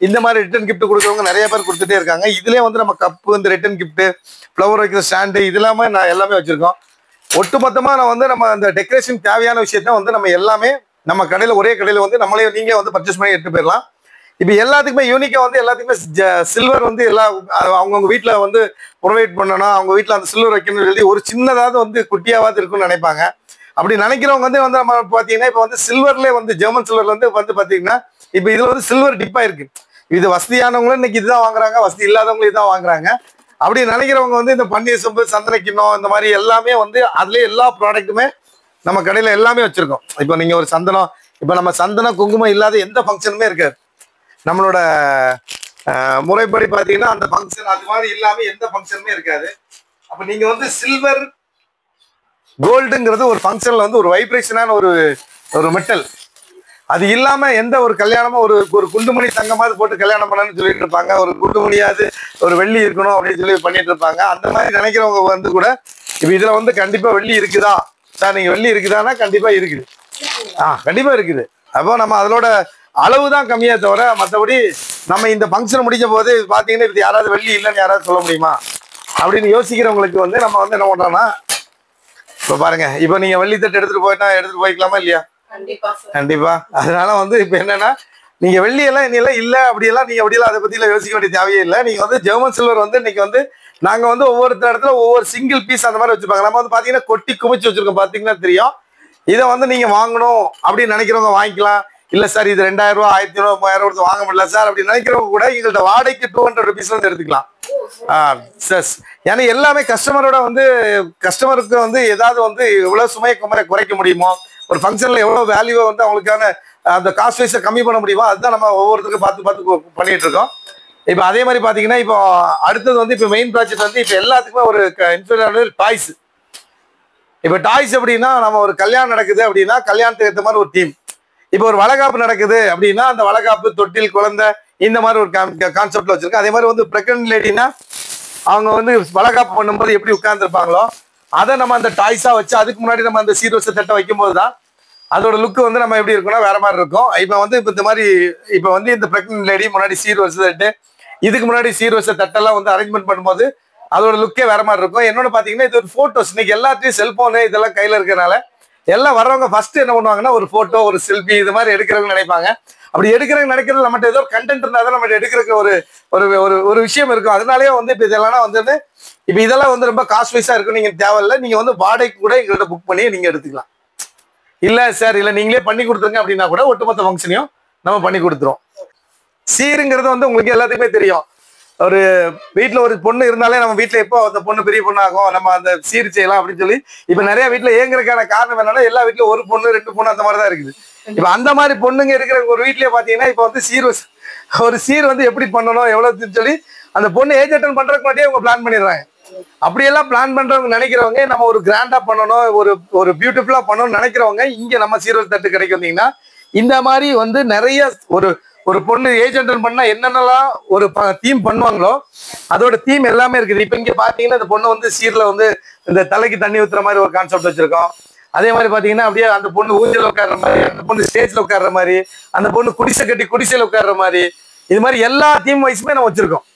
இந்த மாதிரி ரிட்டர்ன் கிஃப்ட் கொடுக்குறவங்க நிறைய பேர் கொடுத்துட்டே இருக்காங்க. இதுலேயே வந்து நம்ம கப்பு, இந்த ரிட்டர்ன் கிஃப்ட், ஃப்ளவர் வைக்கிற ஸ்டாண்டு, இது எல்லாமே நான் எல்லாமே வச்சிருக்கோம். ஒட்டுமொத்தமாக நான் வந்து நம்ம அந்த டெக்கரேஷன் தேவையான விஷயத்த வந்து நம்ம எல்லாமே நம்ம கடையில், ஒரே கடையில் வந்து நம்மளே நீங்களே வந்து பர்ச்சேஸ் பண்ணி எடுத்து போயிடலாம். இப்போ எல்லாத்துக்குமே யூனிக்காக வந்து எல்லாத்துக்குமே சில்வர் வந்து அவங்கவுங்க வீட்டில் வந்து ப்ரொவைட் பண்ணணும், அவங்க வீட்டில் அந்த சில்வர் வைக்கணும்னு சொல்லி ஒரு சின்னதாவது வந்து குட்டியாவது இருக்குன்னு நினைப்பாங்க. அப்படி நினைக்கிறவங்க வந்து நம்ம பார்த்தீங்கன்னா இப்போ வந்து சில்வர்லேயே வந்து ஜெர்மன் சில்வர்ல வந்து பார்த்தீங்கன்னா இப்போ இதில் வந்து சில்வர் டிப்பாக இருக்கு. இது வசதியானவங்களும் இன்னைக்கு இதுதான் வாங்குறாங்க, வசதி இல்லாதவங்களும் இதுதான் வாங்குறாங்க. அப்படி நினைக்கிறவங்க வந்து இந்த பன்னீர் சொம்பு, சந்தன கிண்ணம், இந்த மாதிரி எல்லாமே வந்து அதுலேயே எல்லா ப்ராடக்ட்டுமே நம்ம கடையில் எல்லாமே வச்சிருக்கோம். இப்போ நீங்கள் ஒரு சந்தனம், இப்போ நம்ம சந்தனம் குங்குமம் இல்லாத எந்த ஃபங்க்ஷனுமே இருக்காது. நம்மளோட முறைப்படி பார்த்தீங்கன்னா அந்த ஃபங்க்ஷன் அது மாதிரி இல்லாமல் எந்த ஃபங்க்ஷனுமே இருக்காது. அப்போ நீங்கள் வந்து சில்வர் கோல்டுங்கிறது ஒரு ஃபங்க்ஷனில் வந்து ஒரு வைப்ரேஷனான ஒரு மெட்டல். அது இல்லாமல் எந்த ஒரு கல்யாணமும் ஒரு குண்டுமணி தங்கமாவது போட்டு கல்யாணம் பண்ணணும்னு சொல்லிட்டு இருப்பாங்க, ஒரு குண்டுமணியாவது ஒரு வெள்ளி இருக்கணும் அப்படின்னு சொல்லி பண்ணிட்டு இருப்பாங்க. அந்த மாதிரி நினைக்கிறவங்க வந்து கூட இப்போ இதில் வந்து கண்டிப்பாக வெள்ளி இருக்குதா சார், நீங்கள் வெள்ளி இருக்குதானா கண்டிப்பாக இருக்குது. கண்டிப்பாக இருக்குது. அப்போ நம்ம அதோட அளவு தான் கம்மியாக தவிர மற்றபடி நம்ம இந்த ஃபங்க்ஷன் முடிஞ்ச போது பார்த்தீங்கன்னா இது யாராவது வெள்ளி இல்லைன்னு யாராவது சொல்ல முடியுமா அப்படின்னு யோசிக்கிறவங்களுக்கு வந்து நம்ம வந்து என்ன பண்ணுறோம்னா, இப்போ பாருங்க, இப்போ நீங்கள் வெள்ளி தட்டு எடுத்துட்டு போய்க்கலாமா இல்லையா? கண்டிப்பா. அதனால வந்து இப்போ என்னன்னா, நீங்க வெள்ளியெல்லாம் இன்னையெல்லாம் இல்லை அப்படியெல்லாம் நீங்க அப்படியெல்லாம் அதை பத்தியெல்லாம் யோசிக்க வேண்டிய தேவையே இல்லை. நீங்க வந்து ஜெர்மன் சில்வர் வந்து இன்னைக்கு வந்து நாங்க வந்து ஒவ்வொரு இடத்துல ஒவ்வொரு சிங்கிள் பீஸ் அந்த மாதிரி வச்சிருப்பாங்க. நம்ம வந்து பாத்தீங்கன்னா கொட்டி குமிச்சு வச்சிருக்கோம், பாத்தீங்கன்னா தெரியும். இதை வந்து நீங்க வாங்கணும் அப்படின்னு நினைக்கிறவங்க வாங்கிக்கலாம். இல்ல சார் இது 2000 ரூபா, 1500 ரூபா, 3000 கொடுத்து வாங்க முடியல சார் அப்படின்னு நினைக்கிறவங்க கூட எங்கள்கிட்ட வாடகைக்கு 200 rupees வந்து எடுத்துக்கலாம். ஏன்னா எல்லாமே கஸ்டமருக்கு வந்து ஏதாவது வந்து எவ்வளவு சுமையை குறைக்க முடியுமோ, ஒரு ஃபங்க்ஷன்ல எவ்வளவு வேல்யூவை வந்து அவங்களுக்கான அந்த காஸ்ட் வைஸை கம்மி பண்ண முடியுமோ அதுதான் நம்ம ஒவ்வொருத்தருக்கும் பார்த்து பண்ணிட்டு இருக்கோம். இப்போ அதே மாதிரி பாத்தீங்கன்னா இப்போ அடுத்தது வந்து இப்போ மெயின் ப்ராஜெக்ட் வந்து இப்போ எல்லாத்துக்குமே ஒரு இன்ஃபீரியர் டாய்ஸ். இப்போ டாய்ஸ் எப்படின்னா, நம்ம ஒரு கல்யாணம் நடக்குது அப்படின்னா கல்யாணத்துக்கு ஏற்ற மாதிரி ஒரு டீம். இப்போ ஒரு வளகாப்பு நடக்குது அப்படின்னா அந்த வளகாப்பு, தொட்டில், குழந்தை, இந்த மாதிரி ஒரு கான்செப்ட்ல வச்சிருக்கேன். அதே மாதிரி வந்து பிரெக்னன்ட் லேடினா அவங்க வந்து வளகாப்பு பண்ணும்போது எப்படி உட்கார்ந்துருப்பாங்களோ அதை நம்ம அந்த டாய்ஸா வச்சு அதுக்கு முன்னாடி நம்ம அந்த சீர்வரிசை தட்டை வைக்கும் போதுதான் அதோட லுக் வந்து நம்ம எப்படி இருக்குன்னா வேற மாதிரி இருக்கும். இப்போ வந்து இப்போ இந்த மாதிரி இப்போ வந்து இந்த பிரெக்னன்ட் லேடி முன்னாடி சீர்வரிசை தட்டு, இதுக்கு முன்னாடி சீர்வரிசை தட்டெல்லாம் வந்து அரேஞ்ச்மெண்ட் பண்ணும்போது அதோட லுக்கே வேற மாதிரி இருக்கும். என்னோட பாத்தீங்கன்னா இது ஒரு போட்டோஸ். இன்னைக்கு எல்லாத்தையும் செல்போனு இதெல்லாம் கையில இருக்கிறனால எல்லாம் வர்றவங்க ஃபர்ஸ்ட் என்ன பண்ணுவாங்கன்னா ஒரு போட்டோ, ஒரு செல்ஃபி இது மாதிரி எடுக்கிறவங்க நினைப்பாங்க. அப்படி எடுக்கிறவங்க நினைக்கிறது நம்மகிட்ட ஏதோ கண்டென்ட் இருந்தால் நம்ம எடுக்கிறதுக்கு ஒரு விஷயம் இருக்கும். அதனாலேயே வந்து இப்போ இதெல்லாம் வந்து இப்போ இதெல்லாம் வந்து ரொம்ப காஸ்ட் வைஸா இருக்கும். நீங்க தேவையில்லை, நீங்க வந்து வாடகைக்கு கூட எங்கள்கிட்ட புக் பண்ணி நீங்க எடுத்துக்கலாம். இல்ல சார் இல்ல நீங்களே பண்ணி கொடுத்துருங்க அப்படின்னா கூட ஒட்டுமொத்த ஃபங்க்ஷனையும் நம்ம பண்ணி கொடுத்துருவோம். சீருங்கிறது வந்து உங்களுக்கு எல்லாத்துக்குமே தெரியும். ஒரு வீட்டுல ஒரு பொண்ணு இருந்தாலே நம்ம வீட்டுல எப்போ அந்த பொண்ணு பெரிய பொண்ணு ஆகும், நம்ம அந்த சீர் செய்யலாம் அப்படின்னு சொல்லி இப்ப நிறைய வீட்டுல ஏங்குறதுக்கான காரணம் என்னன்னா, எல்லா வீட்லயும் ஒரு பொண்ணு 2 பொண்ணு அந்த மாதிரிதான் இருக்குது. இப்ப அந்த மாதிரி பொண்ணுங்க இருக்கிற ஒரு வீட்லயே பாத்தீங்கன்னா இப்ப வந்து ஒரு சீர் வந்து எப்படி பண்ணணும் எவ்வளவு சொல்லி அந்த பொண்ணு ஏஜ் அட்டன் பண்றதுக்கு முன்னாடியே அவங்க பிளான் பண்ணிடுறாங்க. அப்படியெல்லாம் பிளான் பண்றவங்க நினைக்கிறவங்க நம்ம ஒரு கிராண்டா பண்ணணும், ஒரு பியூட்டிஃபுல்லா பண்ணணும்னு நினைக்கிறவங்க இங்க நம்ம சீர்வரிசை தட்டு கடைக்கு வந்தீங்கன்னா இந்த மாதிரி வந்து நிறைய ஒரு பொண்ணு ஏஜ் அட்டன் பண்ணா என்னென்னலாம் ஒரு தீம் பண்ணுவாங்களோ அதோட தீம் எல்லாமே இருக்குது. இப்ப இங்க பாத்தீங்கன்னா இந்த பொண்ணு வந்து சீர்ல வந்து இந்த தலைக்கு தண்ணி ஊத்துற மாதிரி ஒரு கான்செப்ட் வச்சிருக்கோம். அதே மாதிரி பாத்தீங்கன்னா அப்படியே அந்த பொண்ணு ஊஞ்சல் உட்கார்ற மாதிரி, அந்த பொண்ணு ஸ்டேஜ்ல உட்கார்ற மாதிரி, அந்த பொண்ணு குடிசை கட்டி குடிசையில உட்கார்ற மாதிரி, இது மாதிரி எல்லா தீம் வைஸுமே நம்ம வச்சிருக்கோம்.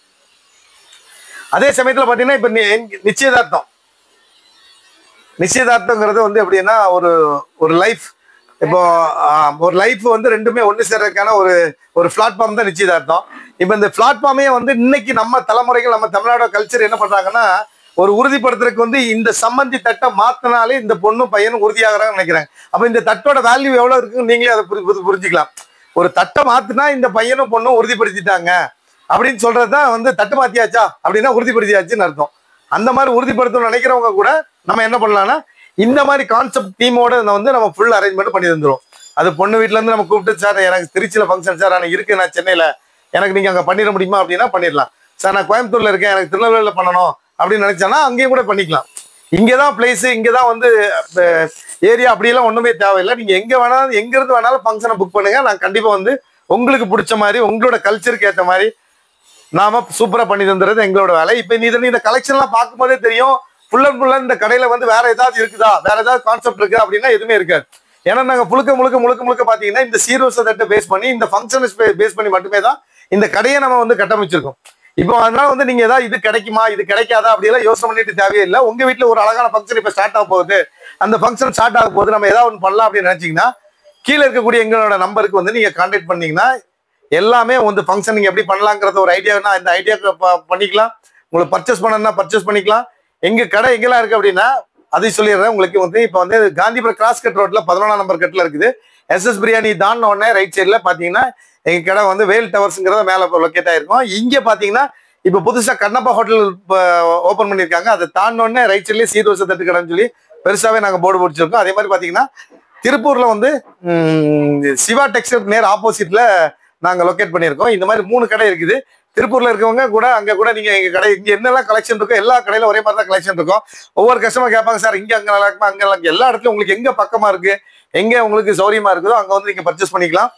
அதே சமயத்துல பாத்தீங்கன்னா இப்ப நிச்சயதார்த்தங்கிறது வந்து எப்படின்னா ஒரு லைஃப், இப்போ ஒரு லைஃப் வந்து ரெண்டுமே ஒன்று சேர்றதுக்கான ஒரு பிளாட்ஃபார்ம் தான் நிச்சயதார்த்தம். இப்போ இந்த பிளாட்ஃபார்மே வந்து இன்னைக்கு நம்ம தலைமுறைகள், நம்ம தமிழ்நாடு கல்ச்சர் என்ன பண்றாங்கன்னா, ஒரு உறுதிப்படுத்துறதுக்கு வந்து இந்த சம்பந்தி தட்டை மாத்தினாலே இந்த பொண்ணும் பையனும் உறுதியாகிறாங்கன்னு நினைக்கிறாங்க. அப்ப இந்த தட்டோட வேல்யூ எவ்வளவு இருக்குன்னு நீங்களே அதை புரிஞ்சுக்கலாம். ஒரு தட்டை மாத்தினா இந்த பையனும் பொண்ணும் உறுதிப்படுத்திட்டாங்க அப்படின்னு சொல்றதுதான் வந்து தட்டு மாத்தியாச்சா அப்படின்னா உறுதிப்படுத்தியாச்சுன்னு அர்த்தம். அந்த மாதிரி உறுதிப்படுத்தணும்னு நினைக்கிறவங்க கூட நம்ம என்ன பண்ணலாம்னா இந்த மாதிரி கான்செப்ட் டீமோட வந்து நம்ம ஃபுல் அரேஞ்ச்மெண்ட் பண்ணி தந்துடும். அது பொண்ணு வீட்டுல இருந்து நம்ம கூப்பிட்டு, சார் எனக்கு திருச்சியில ஃபங்க்ஷன் சார், ஆனால் இருக்கு நான் சென்னையில, எனக்கு நீங்க அங்க பண்ணிட முடியுமா அப்படின்னா பண்ணிடலாம். சார் நான் கோயம்புத்தூர்ல இருக்கேன், எனக்கு திருநெல்வேலியில பண்ணணும் அப்படின்னு நினைச்சானா அங்கேயும் கூட பண்ணிக்கலாம். இங்கதான் பிளேஸ், இங்கதான் வந்து ஏரியா, அப்படியெல்லாம் ஒண்ணுமே தேவையில்லை. நீங்க எங்க வேணாலும் எங்க இருந்து வேணாலும் ஃபங்க்ஷனை புக் பண்ணுங்க. நான் கண்டிப்பா வந்து உங்களுக்கு பிடிச்ச மாதிரி உங்களோட கல்ச்சருக்கு ஏற்ற மாதிரி நாம சூப்பரா பண்ணி தந்துறது எங்களோட வேலை. இப்ப இந்த கலெக்ஷன் எல்லாம் பார்க்கும் போதே தெரியும், ஃபுல் அண்ட் ஃபுல்லா இந்த கடையில வந்து வேற ஏதாவது இருக்குதா, வேற ஏதாவது கான்செப்ட் இருக்கா அப்படின்னா எதுவுமே இருக்காது. ஏன்னா நாங்க முழுக்க பாத்தீங்கன்னா இந்த சீர்வரிசை தட்டை பேஸ் பண்ணி இந்த ஃபங்க்ஷனை பேஸ் பண்ணி மட்டுமே தான் இந்த கடையை நம்ம வந்து கட்டமைச்சிருக்கோம். இப்போ அதனால வந்து நீங்க ஏதாவது இது கிடைக்குமா இது கிடைக்காதா அப்படியெல்லாம் யோசனை பண்ணிட்டு தேவையே இல்லை. உங்க வீட்டுல ஒரு அழகான ஃபங்க்ஷன் இப்ப ஸ்டார்ட் ஆக போகுது, அந்த ஃபங்க்ஷன் ஸ்டார்ட் ஆக போகுது, நம்ம ஏதாவது ஒன்று பண்ணலாம் அப்படின்னு நினைச்சீங்கன்னா கீழே இருக்கக்கூடிய எங்களோட நம்பருக்கு வந்து நீங்க கான்டாக்ட் பண்ணீங்கன்னா எல்லாமே வந்து ஃபங்க்ஷன் நீங்க எப்படி பண்ணலாங்கிறத ஒரு ஐடியானா இந்த ஐடியாவுக்கு பண்ணிக்கலாம். உங்களுக்கு பர்ச்சேஸ் பண்ணணும்னா பர்ச்சேஸ் பண்ணிக்கலாம். எங்க கடை எங்கெல்லாம் இருக்கு அப்படின்னா அதையும் சொல்லிடுறேன் உங்களுக்கு. வந்து இப்போ வந்து காந்திபுரம் கிராஸ் கட் ரோட்ல 11ஆம் நம்பர் கட்டில் இருக்குது. எஸ்எஸ் பிரியாணி தான் உடனே ரைட் சைட்ல பாத்தீங்கன்னா எங்க கடை வந்து வேல் டவர்ஸ்ங்கிறத மேல லொக்கேட் ஆயிருக்கும். இங்க பாத்தீங்கன்னா இப்ப புதுசா கண்ணப்பா ஹோட்டல் ஓபன் பண்ணிருக்காங்க. அதை தாண்டோடனே ரைட் சைட்லயே சீர்வரிசை தட்டு கடைன்னு சொல்லி பெருசாவே நாங்க போர்டு போட்டுருக்கோம். அதே மாதிரி பாத்தீங்கன்னா திருப்பூர்ல வந்து சிவா டெக்ஸ்டைல் நேர் ஆப்போசிட்ல நாங்க லொக்கேட் பண்ணியிருக்கோம். இந்த மாதிரி 3 கடை இருக்குது. திருப்பூர்ல இருக்கவங்க கூட அங்க கூட நீங்க எங்க கடை இங்க என்னெல்லாம் கலெக்ஷன் இருக்கோ எல்லா கடையில ஒரே மாதிரி தான் கலெக்ஷன் இருக்கும். ஒவ்வொரு கஸ்டமர் கேட்பாங்க சார் இங்க அங்க நல்லா இருக்குமா அங்க நல்லா எல்லா இடத்துலயும் உங்களுக்கு எங்க பக்கமா இருக்கு எங்க உங்களுக்கு சௌரியமா இருக்குதோ அங்க வந்து நீங்க பர்ச்சேஸ் பண்ணிக்கலாம்.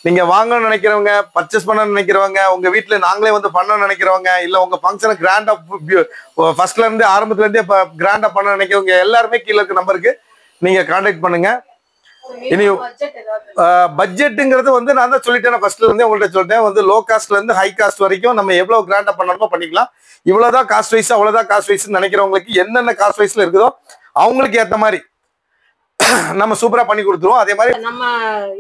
நீங்க வாங்கணும்னு நினைக்கிறவங்க பர்ச்சேஸ் பண்ணணும்னு நினைக்கிறவங்க உங்க வீட்டுல நாங்களே வந்து பண்ணணும்னு நினைக்கிறவங்க இல்ல உங்க ஃபங்க்ஷனை கிராண்டா ஃபர்ஸ்ட்ல இருந்து ஆரம்பத்துல இருந்தே கிராண்டா பண்ண நினைக்கிறவங்க எல்லாருமே கீழே இருக்க நம்பருக்கு நீங்க கான்டாக்ட் பண்ணுங்க. இனி பட்ஜெட்டுங்கிறது வந்து நான் தான் சொல்லிட்டேன் ஃபர்ஸ்ட்ல இருந்து உங்கள்கிட்ட சொல்லிட்டேன். வந்து லோ காஸ்ட்ல இருந்து ஹை காஸ்ட் வரைக்கும் நம்ம எவ்வளவு கிராண்டா பண்ணணுமோ பண்ணிக்கலாம். இவ்வளவுதான் காஸ்ட் வைஸ் அவ்வளவுதான் காஸ்ட் வைஸ் நினைக்கிறவங்களுக்கு என்னென்ன காஸ்ட் வைஸ்ல இருக்குதோ அவங்களுக்கு ஏற்ற மாதிரி நம்ம சூப்பரா பண்ணி கொடுத்துருவோம். அதே மாதிரி நம்ம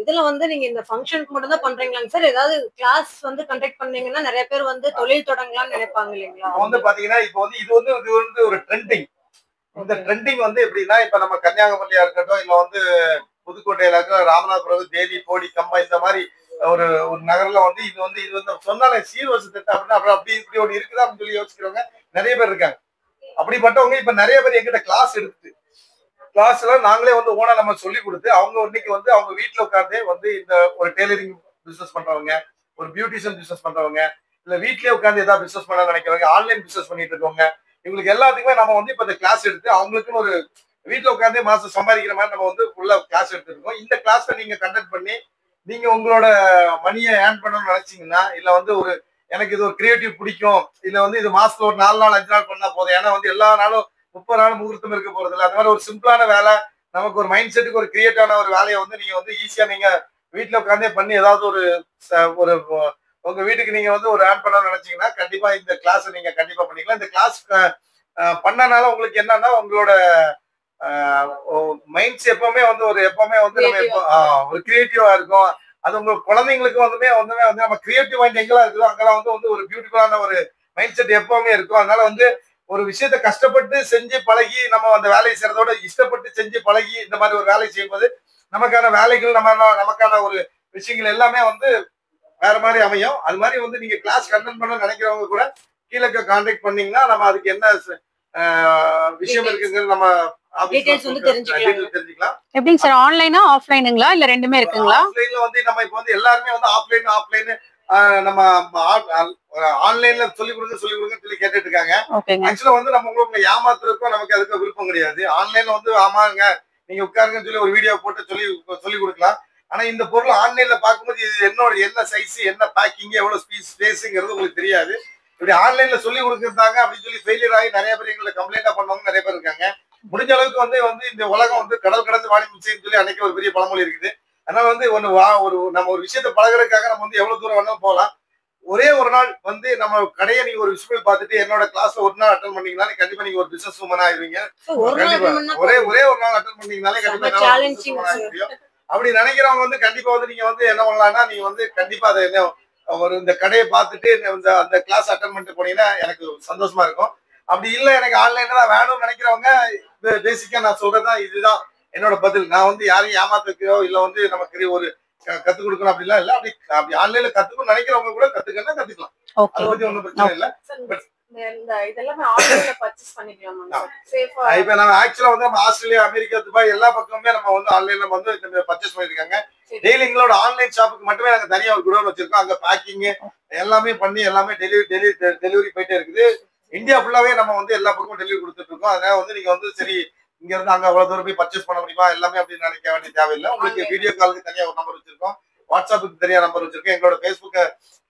இதுல வந்து நீங்க இந்த ஃபங்க்ஷனுக்கு மட்டும் தான் பண்றீங்களாங்க சார்? ஏதாவது கிளாஸ் வந்து கண்டக்ட் பண்ணீங்கன்னா நிறைய பேர் வந்து தொழில் தொடங்கலாம்னு நினைப்பாங்க இல்லைங்களா? வந்து பாத்தீங்கன்னா இப்போ வந்து இது வந்து ஒரு ட்ரெண்டிங். இந்த ட்ரெண்டிங் வந்து எப்படின்னா இப்ப நம்ம கன்னியாகுமரியா இருக்கட்டும் இல்ல வந்து புதுக்கோட்டையில இருக்க ராமநாதபுரம் தேனி போடி கம்பா இந்த மாதிரி ஒரு நகர்ல வந்து இது வந்து சொன்னாலே சீர்வரிசை தட்டு அப்படின்னா அப்புறம் அப்படி இப்படி ஒன்று இருக்குதா அப்படின்னு சொல்லி யோசிக்கிறவங்க நிறைய பேர் இருக்காங்க. அப்படிப்பட்டவங்க இப்ப நிறைய பேர் எங்கிட்ட கிளாஸ் எடுத்து கிளாஸ்ல நாங்களே வந்து ஓனா நம்ம சொல்லி கொடுத்து அவங்க இன்னைக்கு வந்து அவங்க வீட்டுல உட்கார்ந்தே வந்து இந்த ஒரு டெய்லரிங் பிசினஸ் பண்றவங்க ஒரு பியூட்டிஷியன் பிசினஸ் பண்றவங்க இல்ல வீட்லயே உட்கார்ந்து ஏதாவது பிசினஸ் பண்ண நினைக்கிறவங்க ஆன்லைன் பிசினஸ் பண்ணிட்டு இருக்கவங்க இவங்களுக்கு எல்லாத்துக்குமே நம்ம வந்து இப்ப இந்த கிளாஸ் எடுத்து அவங்களுக்குன்னு ஒரு வீட்டுல உட்கார்ந்தே மாசம் சம்பாதிக்கிற மாதிரி நம்ம வந்து ஃபுல்லா கிளாஸ் எடுத்துருக்கோம். இந்த கிளாஸ்ல நீங்க கண்டக்ட் பண்ணி நீங்க உங்களோட மணியை ஏர்ன் பண்ணணும்னு நினைச்சீங்கன்னா இல்ல வந்து ஒரு எனக்கு இது ஒரு கிரியேட்டிவ் பிடிக்கும் இல்ல வந்து இது மாசத்துல ஒரு 4 நாள் 5 நாள் பண்ணா போதும் ஏன்னா வந்து எல்லா நாளும் 30 நாள் முகூர்த்தம் இருக்க போறது இல்லை. அந்த மாதிரி ஒரு சிம்பிளான வேலை நமக்கு ஒரு மைண்ட் செட்டுக்கு ஒரு கிரியேட்டான ஒரு வேலையை வந்து நீங்க வந்து ஈஸியா நீங்க வீட்டுல உட்காந்தே பண்ணி ஏதாவது ஒரு உங்க வீட்டுக்கு நீங்க வந்து ஒரு ஏர்ன் பண்ணணும்னு நினைச்சீங்கன்னா கண்டிப்பா இந்த கிளாஸ் நீங்க கண்டிப்பா பண்ணிக்கலாம். இந்த கிளாஸ் பண்ணனால உங்களுக்கு என்னன்னா உங்களோட மைண்ட்ஸ் எப்பவுமே வந்து நம்ம ஒரு கிரியேட்டிவா இருக்கும். அது உங்க குழந்தைங்களுக்கு வந்து நம்ம கிரியேட்டிவ் மைண்ட் எங்கெல்லாம் இருக்குதோ அங்கெல்லாம் வந்து ஒரு பியூட்டிஃபுல்லான ஒரு மைண்ட் செட் எப்பவுமே இருக்கும். அதனால வந்து ஒரு விஷயத்த கஷ்டப்பட்டு செஞ்சு பழகி நம்ம அந்த வேலையை செய்யறதோட இஷ்டப்பட்டு செஞ்சு பழகி இந்த மாதிரி ஒரு வேலையை செய்யும்போது நமக்கான வேலைகள் நமக்கான ஒரு விஷயங்கள் எல்லாமே வந்து வேற மாதிரி அமையும். அது மாதிரி வந்து நீங்க கிளாஸ் கண்டக்ட் பண்ண நினைக்கிறவங்க கூட கீழே கான்டாக்ட் பண்ணீங்கன்னா நம்ம அதுக்கு என்ன விஷயம் இருக்குங்கிறது நம்ம தெரிஞ்சுக்கலாம். எப்படிங்க சார் ஆன்லைனா ஆஃப்லைனுங்களா இல்ல ரெண்டுமே இருக்குங்களா? ஆஃப்லைன்ல வந்து நம்ம இப்போ வந்து எல்லாருமே வந்து ஆஃப்லைன் நம்ம ஆன்லைன்ல சொல்லி கொடுங்க சொல்லி கேட்டுட்டு இருக்காங்க. ஆக்சுவலா வந்து நம்ம உங்களுக்கு ஏமாத்துறதுக்கும் நமக்கு அதுக்கு விருப்பம் கிடையாது. ஆன்லைன்ல வந்து ஆமாங்க நீங்க உட்காருங்கன்னு சொல்லி ஒரு வீடியோ போட்டு சொல்லி கொடுக்கலாம். ஆனா இந்த பொருள் ஆன்லைன்ல பார்க்கும்போது இது என்ன சைஸ் என்ன பேக்கிங் எவ்வளவு ஸ்பேஸ்ங்கிறது உங்களுக்கு தெரியாது. இப்படி ஆன்லைன்ல சொல்லி கொடுக்குறாங்க அப்படின்னு சொல்லி ஃபெயிலியர் ஆகி நிறைய பேர் எங்களை கம்ப்ளைண்டா பண்ணவங்க நிறைய பேர் இருக்காங்க. முடிஞ்ச அளவுக்கு வந்து இந்த உலகம் வந்து கடல் கடந்து வாணி மிச்சைன்னு சொல்லி அன்னைக்கு ஒரு பெரிய பழமொழி இருக்குது. அதனால வந்து நம்ம ஒரு விஷயத்த பழகிறதுக்காக நம்ம வந்து எவ்வளவு தூரம் வேணாலும் போகலாம். ஒரே ஒரு நாள் வந்து நம்ம கடையை நீங்க ஒரு விஷயம் பார்த்துட்டு என்னோட கிளாஸ்ல ஒரு நாள் அட்டன் பண்ணீங்கன்னா கண்டிப்பா நீங்க ஒரு பிசினஸ் உமனா ஆயிருவீங்க. கண்டிப்பா ஒரே ஒரு நாள் அட்டன் பண்ணீங்கனாலே கண்டிப்பா அப்படி நினைக்கிறவங்க வந்து கண்டிப்பா வந்து நீங்க வந்து என்ன பண்ணலாம்னா நீங்க வந்து கண்டிப்பா அதை என்ன ஒரு இந்த கடையை பார்த்துட்டு அந்த கிளாஸ் அட்டன் பண்ணிட்டு போனீங்கன்னா எனக்கு சந்தோஷமா இருக்கும். அப்படி இல்லை எனக்கு ஆன்லைன்ல தான் வேணும்னு நினைக்கிறவங்க பேசிக்கா நான் சொல்றதுதான் இதுதான் என்னோட பதில். நான் வந்து யாரையும் ஏமாத்துக்கோ இல்ல வந்து நமக்கு ஒரு கத்துக் கொடுக்கணும் அப்படிலாம் இல்ல. அப்படி ஆன்லைன்ல கத்துக்கணும்னு நினைக்கிறவங்க கூட கத்துக்கலாம். அதை பத்தி ஒன்றும் பிரச்சனை இல்லை. இப்ப நம்ம ஆக்சுவலா வந்து நம்ம ஆஸ்திரேலியா அமெரிக்கா துபாய் எல்லா பக்கமுமே நம்ம வந்து ஆன்லைன்ல வந்து பர்ச்சேஸ் பண்ணிருக்காங்க. டெய்லி எங்களோட ஆன்லைன் ஷாப்புக்கு மட்டுமே நாங்க தனியா ஒரு குடோன் வச்சிருக்கோம். அங்க பேக்கிங் எல்லாமே பண்ணி எல்லாமே டெலிவரி போயிட்டே இருக்குது. இந்தியா ஃபுல்லாவே நம்ம வந்து எல்லா பக்கமும் டெலிவரி கொடுத்துட்டு இருக்கோம். அதனால வந்து நீங்க வந்து சரி இங்க இருந்து அங்க அவ்வளவு தூரம் போய் பர்ச்சேஸ் பண்ண முடியுமா எல்லாமே அப்படின்னு நினைக்க வேண்டிய தேவையில்லை. உங்களுக்கு வீடியோ காலுக்கு தனியா ஒரு நம்பர் வச்சிருக்கோம், வாட்ஸ்அப்புக்கு தனியா நம்பர் வச்சிருக்கோம், எங்களோட ஃபேஸ்புக்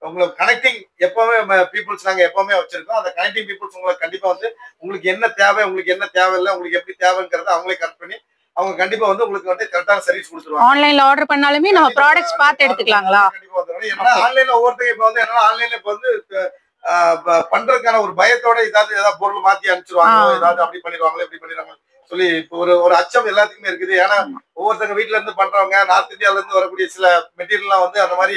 உங்களுக்கு கனெக்டிங் எப்பவுமே பீப்புள்ஸ் நாங்க எப்பவுமே வச்சிருக்கோம். அந்த கனெக்டிங் பீப்புள்ஸ் உங்களுக்கு கண்டிப்பா வந்து உங்களுக்கு என்ன தேவை உங்களுக்கு என்ன தேவையில்லை உங்களுக்கு எப்படி தேவைங்கிறத அவங்களே கரெக்ட் பண்ணி அவங்க கண்டிப்பா வந்து உங்களுக்கு வந்து கரெக்டான சர்வீஸ் கொடுத்துருவாங்க. ஆன்லைன்ல ஆர்டர் பண்ணாலுமே நம்ம ப்ராடக்ட்ஸ் பார்த்து எடுத்துக்கலாங்களா? கண்டிப்பா வந்துடும். ஏன்னா ஆன்லைன்ல ஒவ்வொருத்தங்க இப்ப வந்து என்னன்னா ஆன்லைன்ல இப்ப வந்து பண்றதுக்கான ஒரு பயத்தோட ஏதாவது பொருள் மாத்தி அனுப்பிச்சிருவாங்க, ஏதாவது அப்படி பண்ணிடுவாங்களோ இப்படி பண்ணிடுவாங்க சொல்லி இப்போ ஒரு அச்சம் எல்லாத்துக்குமே இருக்குது. ஏன்னா ஒவ்வொருத்தங்க வீட்டுல இருந்து பண்றவங்க நார்த் இந்தியால இருந்து வரக்கூடிய சில மெட்டீரியல்லாம் வந்து அந்த மாதிரி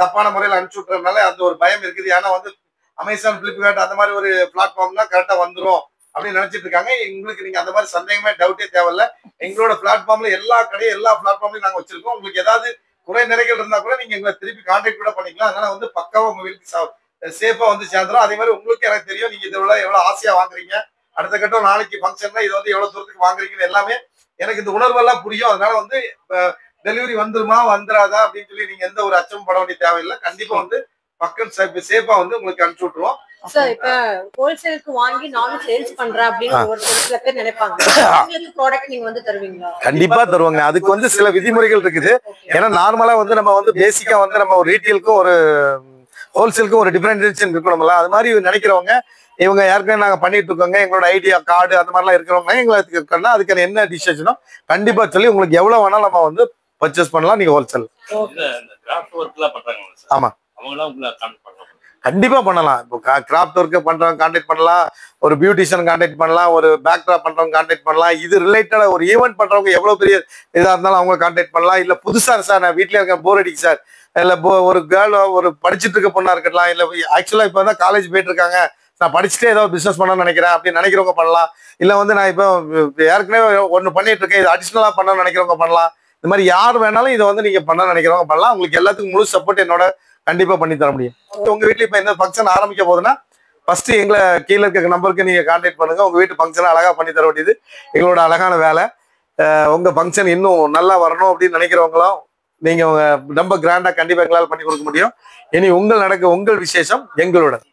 தப்பான முறையில அனுப்பிச்சு விட்டுறதுனால அந்த ஒரு பயம் இருக்குது. ஏன்னா வந்து அமேசான், பிளிப்கார்ட் அந்த மாதிரி ஒரு பிளாட்ஃபார்ம்லாம் கரெக்டா வந்துரும் அப்படின்னு நினைச்சிட்டு இருக்காங்க. உங்களுக்கு நீங்க அந்த மாதிரி சந்தேகமே டவுட்டே தேவையில்ல. எங்களோட பிளாட்ஃபார்ம்ல எல்லா கடையும் எல்லா பிளாட்ஃபார்ம்லயும் நாங்க வச்சிருக்கோம். உங்களுக்கு ஏதாவது குறை நிறைகள் இருந்தா கூட நீங்க எங்களை திருப்பி கான்டாக்ட் கூட பண்ணிக்கலாம். அதனால வந்து பக்காவா உங்க வீட்டுக்கு சேஃபா வந்து சேர்ந்துரும். அதே மாதிரி உங்களுக்கு எனக்கு தெரியும் நீங்க இதை எவ்வளவு ஆசையா வாங்குறீங்க, அடுத்த கட்டம் நாளைக்கு ஃபங்க்ஷன்ல இது வந்து எவ்வளவு தூரத்துக்கு வாங்குறீங்கன்னு எல்லாமே எனக்கு இந்த உணர்வெல்லாம் புரியும். அதனால வந்து டெலிவரி வந்துருமா வந்துடாதா அப்படின்னு சொல்லி நீங்க எந்த ஒரு அச்சமும் பட வேண்டிய தேவையில்லை. கண்டிப்பா வந்து பக்கம் சேஃபா வந்து உங்களுக்கு அனுப்பிச்சு விட்டுருவோம். சார் இப்ப ஹோல்சேலுக்கு வாங்கி நானும் சேல்ஸ் பண்றேன் அப்படின்னு ஒரு சில பேர் நினைப்பாங்க. உங்களுக்கு ப்ராடக்ட் நீங்க வந்து தருவீங்களா? கண்டிப்பா தருவாங்க. அதுக்கு வந்து சில விதிமுறைகள் இருக்குது. ஏன்னா நார்மலா வந்து நம்ம வந்து பேசிக்கா வந்து நம்ம ஒரு ரீட்டெயிலுக்கும் ஒரு ஹோல்சேலுக்கும் ஒரு டிஃபரன்ஷியேஷன் இருக்கணும்ல. அது மாதிரி நினைக்கிறவங்க இவங்க ஏற்கனவே நாங்க பண்ணிட்டு இருக்கோங்க, எங்களோட ஐடியா கார்டு அந்த மாதிரிலாம் இருக்கிறவங்க எங்களுக்கு அதுக்கான என்ன டிசிஷனோ கண்டிப்பா சொல்லி உங்களுக்கு எவ்வளவு வேணாலும் நம்ம வந்து பர்ச்சேஸ் பண்ணலாம். நீங்க ஹோல்சேல் ஆமா கண்டிப்பா பண்ணலாம். இப்போ கிராஃப்ட் ஒர்க் பண்றவங்க கான்டாக்ட் பண்ணலாம், ஒரு பியூட்டிஷியன் கான்டாக்ட் பண்ணலாம், ஒரு பேக்ட்ராப் பண்றவங்க கான்டாக்ட் பண்ணலாம். இது ரிலேட்டடா ஒரு ஈவெண்ட் பண்றவங்க எவ்வளவு பெரிய இதா இருந்தாலும் அவங்க கான்டாக்ட் பண்ணலாம். இல்ல புதுசா சார் நான் வீட்டுல இருக்க போர் அடிக்கு சார், இல்ல ஒரு கேர்ள் ஒரு படிச்சுட்டு இருக்க பொண்ணா இருக்கலாம், இல்ல ஆக்சுவலா இப்ப தான் காலேஜ் போயிட்டு இருக்காங்க, நான் படிச்சுட்டே ஏதாவது பிசினஸ் பண்ணணும்னு நினைக்கிறேன் அப்படின்னு நினைக்கிறவங்க பண்ணலாம். இல்ல வந்து நான் இப்போ ஏற்கனவே ஒண்ணு பண்ணிட்டு இருக்கேன், இது அடிஷனலா பண்ணணும்னு நினைக்கிறவங்க பண்ணலாம். இந்த மாதிரி யார் வேணாலும் இதை வந்து நீங்க பண்ண நினைக்கிறவங்க பண்ணலாம். உங்களுக்கு எல்லாத்துக்கும் முழு சப்போர்ட் என்னோட கண்டிப்பா பண்ணி தர முடியும். உங்க வீட்டுல இப்ப என்ன ஃபங்க்ஷன் ஆரம்பிக்க போகுதுன்னா ஃபர்ஸ்ட் எங்களை கீழே இருக்க நம்பருக்கு நீங்க கான்டாக்ட் பண்ணுங்க. உங்க வீட்டு ஃபங்க்ஷனை அழகா பண்ணி தர வேண்டியது எங்களோட அழகான வேலை. உங்க ஃபங்க்ஷன் இன்னும் நல்லா வரணும் அப்படின்னு நினைக்கிறவங்களும் நீங்க ரொம்ப கிராண்டா கண்டிப்பா எங்களால் பண்ணி கொடுக்க முடியும். இனி உங்கள் விசேஷம் எங்களுடன்.